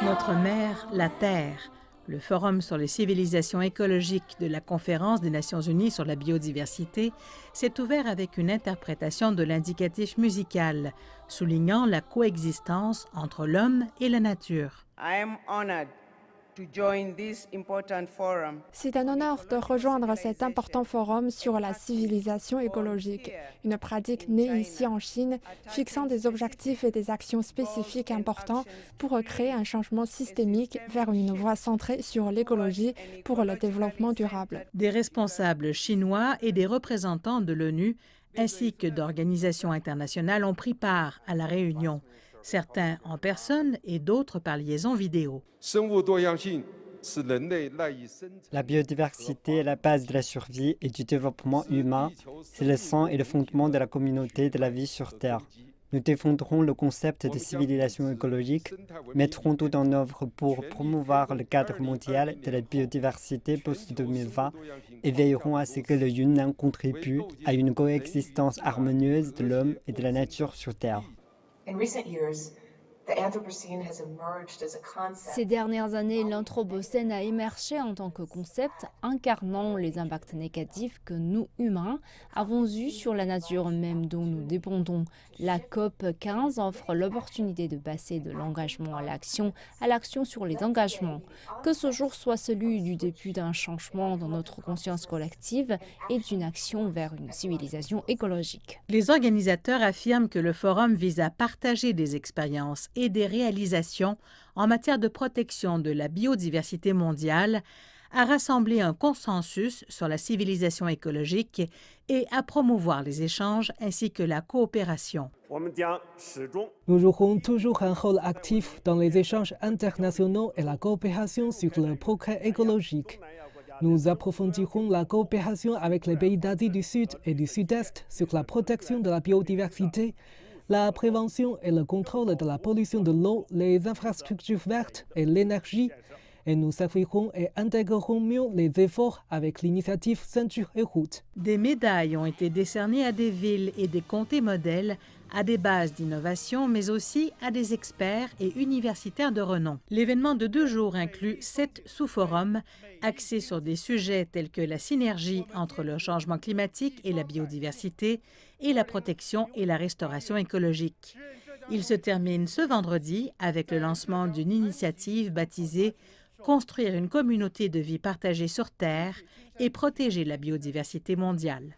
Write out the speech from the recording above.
Notre mère, la Terre. Le Forum sur les civilisations écologiques de la Conférence des Nations Unies sur la biodiversité s'est ouvert avec une interprétation de l'indicatif musical, soulignant la coexistence entre l'homme et la nature. C'est un honneur de rejoindre cet important forum sur la civilisation écologique, une pratique née ici en Chine, fixant des objectifs et des actions spécifiques importants pour créer un changement systémique vers une voie centrée sur l'écologie pour le développement durable. Des responsables chinois et des représentants de l'ONU ainsi que d'organisations internationales ont pris part à la réunion, certains en personne et d'autres par liaison vidéo. La biodiversité est la base de la survie et du développement humain. C'est le sang et le fondement de la communauté de la vie sur Terre. Nous défendrons le concept de civilisation écologique, mettrons tout en œuvre pour promouvoir le cadre mondial de la biodiversité post-2020 et veillerons à ce que le Yunnan contribue à une coexistence harmonieuse de l'homme et de la nature sur Terre. Ces dernières années, l'Anthropocène a émergé en tant que concept incarnant les impacts négatifs que nous, humains, avons eus sur la nature même dont nous dépendons. La COP 15 offre l'opportunité de passer de l'engagement à l'action sur les engagements. Que ce jour soit celui du début d'un changement dans notre conscience collective et d'une action vers une civilisation écologique. Les organisateurs affirment que le forum vise à partager des expériences et des réalisations en matière de protection de la biodiversité mondiale, à rassembler un consensus sur la civilisation écologique et à promouvoir les échanges ainsi que la coopération. Nous jouerons toujours un rôle actif dans les échanges internationaux et la coopération sur le progrès écologique. Nous approfondirons la coopération avec les pays d'Asie du Sud et du Sud-Est sur la protection de la biodiversité, la prévention et le contrôle de la pollution de l'eau, les infrastructures vertes et l'énergie, et nous servirons et intégrerons mieux les efforts avec l'initiative Ceinture et Route. Des médailles ont été décernées à des villes et des comtés modèles, à des bases d'innovation, mais aussi à des experts et universitaires de renom. L'événement de 2 jours inclut 7 sous-forums axés sur des sujets tels que la synergie entre le changement climatique et la biodiversité et la protection et la restauration écologique. Il se termine ce vendredi avec le lancement d'une initiative baptisée « Construire une communauté de vie partagée sur Terre et protéger la biodiversité mondiale ».